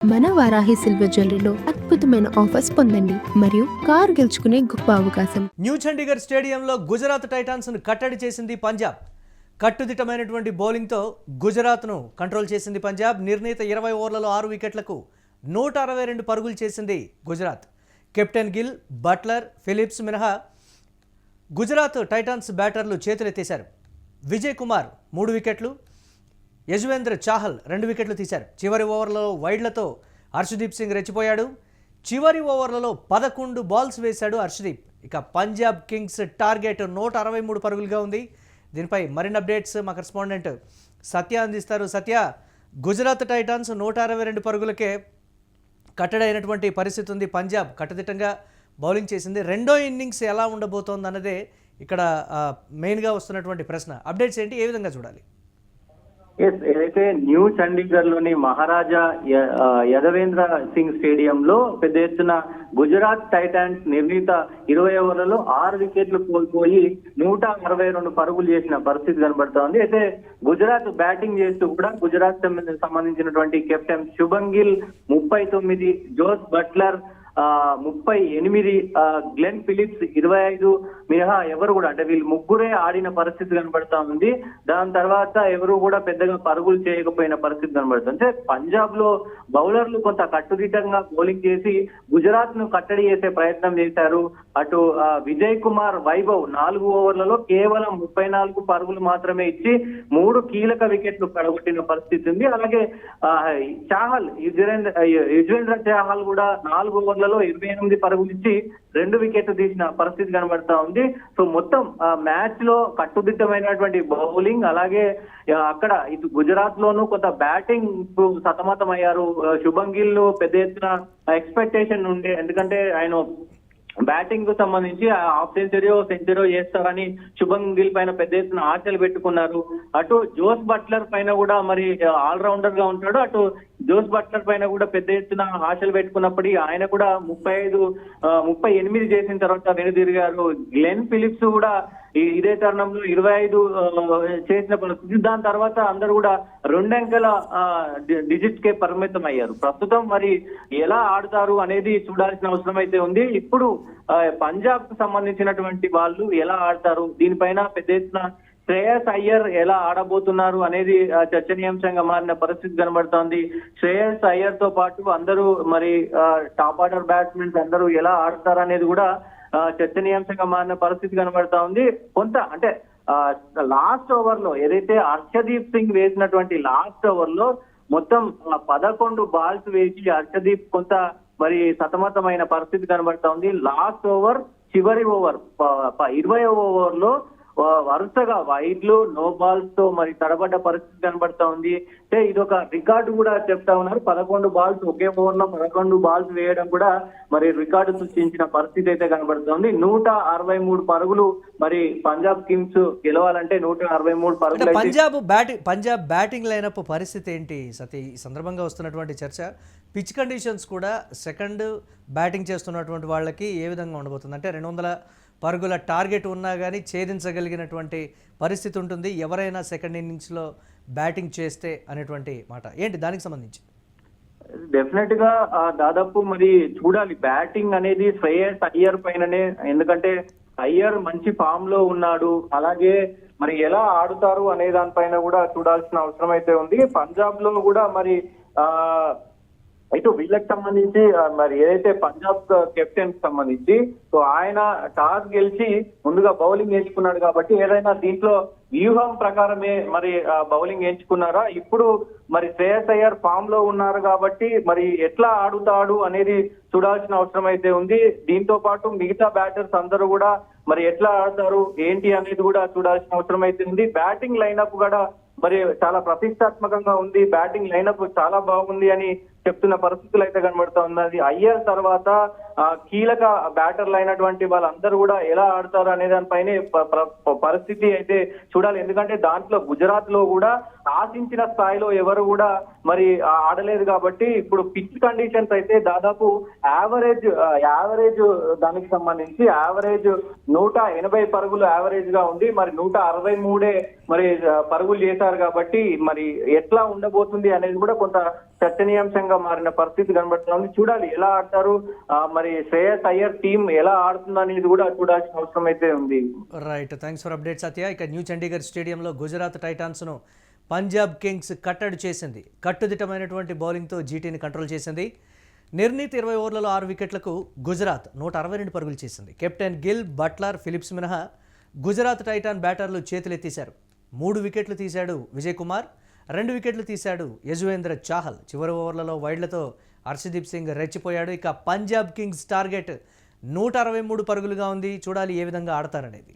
మన వారాహి సిల్వర్ జ్యువెలరీలో అద్భుతమైన ఆఫర్స్ పొందండి మరియు కార్ గెలుచుకునే గొప్ప అవకాశం. న్యూ చండీగఢ్ స్టేడియంలో గుజరాత్ టైటాన్స్ను కట్టడి చేసింది పంజాబ్. కట్టుదిట్టమైనటువంటి బౌలింగ్తో గుజరాత్ను కంట్రోల్ చేసింది పంజాబ్. నిర్ణీత 20 ఓవర్లలో 6 వికెట్లకు 162 పరుగులు చేసింది Gujarat. Captain Gill, Buttler, Phillips మినహా గుజరాత్ టైటాన్స్ బ్యాటర్లు చేతులెత్తేశారు. విజయ్ కుమార్ 3 వికెట్లు, యజ్వేంద్ర చాహల్ 2 వికెట్లు తీశారు. చివరి ఓవర్లలో వైడ్లతో హర్షదీప్ సింగ్ రెచ్చిపోయాడు. చివరి ఓవర్లలో 11 బాల్స్ వేశాడు హర్షదీప్. ఇక పంజాబ్ కింగ్స్ టార్గెట్ 163 పరుగులుగా ఉంది. దీనిపై మరిన్ని అప్డేట్స్ మా కరెస్పాండెంట్ సత్య అందిస్తారు. సత్య, గుజరాత్ టైటాన్స్ 162 పరుగులకే కట్టడైనటువంటి పరిస్థితి ఉంది. పంజాబ్ కట్టుదిట్టంగా బౌలింగ్ చేసింది. రెండో ఇన్నింగ్స్ ఎలా ఉండబోతోంది అన్నదే ఇక్కడ మెయిన్గా వస్తున్నటువంటి ప్రశ్న. అప్డేట్స్ ఏంటి, ఏ విధంగా చూడాలి? ఏదైతే న్యూ చండీగఢ్ లోని మహారాజా యదవేంద్ర సింగ్ స్టేడియంలో పెద్ద ఎత్తున గుజరాత్ టైటాన్స్ నిర్ణీత 20 ఓవర్లలో 6 వికెట్లు కోల్పోయి 162 పరుగులు చేసిన పరిస్థితి కనబడతా ఉంది. అయితే గుజరాత్ బ్యాటింగ్ చేస్తూ కూడా గుజరాత్ సంబంధించినటువంటి captain Shubman Gill 39, Jos Buttler 38, Glenn Phillips 25 మినహా ఎవరు కూడా, అంటే వీళ్ళు ముగ్గురే ఆడిన పరిస్థితి కనబడతా ఉంది. దాని తర్వాత ఎవరు కూడా పెద్దగా పరుగులు చేయకపోయిన పరిస్థితి కనబడుతుంది. అంటే పంజాబ్ లో బౌలర్లు కొంత కట్టుదిట్టంగా బౌలింగ్ చేసి గుజరాత్ ను కట్టడి చేసే ప్రయత్నం చేశారు. అటు విజయ్ కుమార్, వైభవ్ 4 ఓవర్లలో కేవలం 34 పరుగులు మాత్రమే ఇచ్చి 3 కీలక వికెట్లు పడగొట్టిన పరిస్థితి ఉంది. అలాగే చాహల్, యుజ్వేంద్ర చాహల్ కూడా 4 ఓవర్లలో 28 పరుగులు ఇచ్చి 2 వికెట్లు తీసిన పరిస్థితి కనబడతా ఉంది. సో మొత్తం మ్యాచ్ లో కట్టుదిట్టమైనటువంటి బౌలింగ్, అలాగే అక్కడ ఇటు గుజరాత్ లోను కొంత బ్యాటింగ్ సతమతం అయ్యారు. శుభన్ గిల్ పెద్ద ఎత్తున ఎక్స్పెక్టేషన్ ఉండే, ఎందుకంటే ఆయన బ్యాటింగ్ కు సంబంధించి హాఫ్ సెంచరీ చేస్తారని శుభన్ గిల్ పైన పెద్ద ఎత్తున ఆశలు పెట్టుకున్నారు. అటు జోస్ బట్లర్ పైన కూడా మరి ఆల్రౌండర్ గా ఉంటాడు. అటు జోస్ బట్లర్ పైన కూడా పెద్ద ఎత్తున ఆశలు పెట్టుకున్నప్పటికీ ఆయన కూడా 38 చేసిన తర్వాత వెనుదిరిగారు. గ్లెన్ ఫిలిప్స్ కూడా ఇదే తరుణంలో 25 చేసిన పరిస్థితి. దాని తర్వాత అందరూ కూడా 2 అంకెల డిజిట్ కే పరిమితం అయ్యారు. ప్రస్తుతం మరి ఎలా ఆడుతారు అనేది చూడాల్సిన అవసరం అయితే ఉంది. ఇప్పుడు పంజాబ్ కు సంబంధించినటువంటి వాళ్ళు ఎలా ఆడతారు, దీనిపైన పెద్ద ఎత్తున శ్రేయస్ అయ్యర్ ఎలా ఆడబోతున్నారు అనేది చర్చనీయాంశంగా మారిన పరిస్థితి కనబడుతోంది. శ్రేయస్ అయ్యర్ తో పాటు అందరూ మరి టాప్ ఆర్డర్ బ్యాట్స్మెన్స్ అందరూ ఎలా ఆడతారు అనేది కూడా చర్చనీయాంశంగా మారిన పరిస్థితి కనబడతా ఉంది. కొంత అంటే లాస్ట్ ఓవర్ లో ఏదైతే హర్షదీప్ సింగ్ వేసినటువంటి లాస్ట్ ఓవర్ లో మొత్తం 11 బాల్స్ వేసి హర్షదీప్ కొంత మరి సతమతమైన పరిస్థితి కనబడతా ఉంది. లాస్ట్ ఓవర్, చివరి ఓవర్ 20వ ఓవర్ లో వరుసగా వైడ్లు, నో బాల్స్ తో మరి తడబడ్డ పరిస్థితి కనబడతా ఉంది. అంటే ఇది ఒక రికార్డు కూడా చెప్తా ఉన్నారు. 11 బాల్స్ ఒకే ఓవర్ లో 11 బాల్స్ వేయడం కూడా మరి రికార్డు సృష్టించిన పరిస్థితి అయితే కనబడుతోంది. 163 పరుగులు మరి పంజాబ్ కింగ్స్ గెలవాలంటే 163 పరుగులు. పంజాబ్ బ్యాటింగ్ లైనప్ పరిస్థితి ఏంటి సతీ? ఈ సందర్భంగా వస్తున్నటువంటి చర్చ, పిచ్ కండిషన్స్ కూడా సెకండ్ బ్యాటింగ్ చేస్తున్నటువంటి వాళ్ళకి ఏ విధంగా ఉండబోతుంది? అంటే 200 పరుగుల టార్గెట్ ఉన్నా కానీ ఛేదించగలిగినటువంటి పరిస్థితి ఉంటుంది ఎవరైనా సెకండ్ ఇన్నింగ్స్లో బ్యాటింగ్ చేస్తే అనేటువంటి మాట ఏంటి దానికి సంబంధించి? డెఫినెట్ గా దాదాపు మరి చూడాలి బ్యాటింగ్ అనేది శ్రేయస్ అయ్యర్ పైననే, ఎందుకంటే అయ్యర్ మంచి ఫామ్ లో ఉన్నాడు. అలాగే మరి ఎలా ఆడుతారు అనే దానిపైన కూడా చూడాల్సిన అవసరం అయితే ఉంది. పంజాబ్ లో కూడా మరి ఇటు వీళ్ళకి సంబంధించి మరి ఏదైతే పంజాబ్ కెప్టెన్ సంబంధించి సో ఆయన టాస్ గెలిచి ముందుగా బౌలింగ్ ఎంచుకున్నాడు కాబట్టి ఏదైనా దీంట్లో వ్యూహం ప్రకారమే మరి బౌలింగ్ ఎంచుకున్నారా, ఇప్పుడు మరి శ్రేయస్ అయ్యర్ ఫామ్ లో ఉన్నారు కాబట్టి మరి ఎట్లా ఆడుతాడు అనేది చూడాల్సిన అవసరం అయితే ఉంది. దీంతో పాటు మిగతా బ్యాటర్స్ అందరూ కూడా మరి ఎట్లా ఆడతారు ఏంటి అనేది కూడా చూడాల్సిన అవసరం అయితే ఉంది. బ్యాటింగ్ లైనప్ కూడా మరి చాలా ప్రతిష్టాత్మకంగా ఉంది. బ్యాటింగ్ లైనప్ చాలా బాగుంది అని చెప్తున్న పరిస్థితులు అయితే కనబడుతా ఉన్నది. అయ్యర్ తర్వాత కీలక బ్యాటర్లు అయినటువంటి వాళ్ళందరూ కూడా ఎలా ఆడతారు అనే దానిపైనే పరిస్థితి అయితే చూడాలి. ఎందుకంటే దాంట్లో గుజరాత్ లో కూడా ఆశించిన స్థాయిలో ఎవరు కూడా మరి ఆడలేదు కాబట్టి ఇప్పుడు పిచ్ కండిషన్స్ అయితే దాదాపు యావరేజ్ దానికి సంబంధించి యావరేజ్ 180 పరుగులు యావరేజ్ గా ఉంది. మరి 163 మరి పరుగులు చేశారు కాబట్టి మరి ఎట్లా ఉండబోతుంది అనేది కూడా కొంత చర్చనీయాంశంగా మారిన పరిస్థితి కనబడుతుంది. చూడాలి ఎలా ఆడతారు, మరి శ్రేయస్ అయ్యర్ టీం ఎలా ఆడుతుంది అనేది కూడా చూడాల్సిన అవసరం అయితే ఉంది. రైట్, థ్యాంక్స్ ఫర్ అప్డేట్ సత్య. ఇక న్యూ చండీగఢ్ స్టేడియంలో గుజరాత్ టైటాన్స్ను పంజాబ్ కింగ్స్ కట్టడి చేసింది. కట్టుదిట్టమైనటువంటి బౌలింగ్తో జీటీని కంట్రోల్ చేసింది. నిర్ణీత 20 ఓవర్లలో 6 వికెట్లకు గుజరాత్ 162 పరుగులు చేసింది. కెప్టెన్ గిల్, బట్లర్, ఫిలిప్స్ మినహా గుజరాత్ టైటాన్ బ్యాటర్లు చేతులెత్తేశారు. 3 వికెట్లు తీశాడు విజయ్ కుమార్, 2 వికెట్లు తీశాడు యజువేంద్ర చాహల్. చివరి ఓవర్లలో వైడ్లతో హర్షదీప్ సింగ్ రెచ్చిపోయాడు. ఇక పంజాబ్ కింగ్స్ టార్గెట్ 163 పరుగులుగా ఉంది. చూడాలి ఏ విధంగా ఆడతారనేది.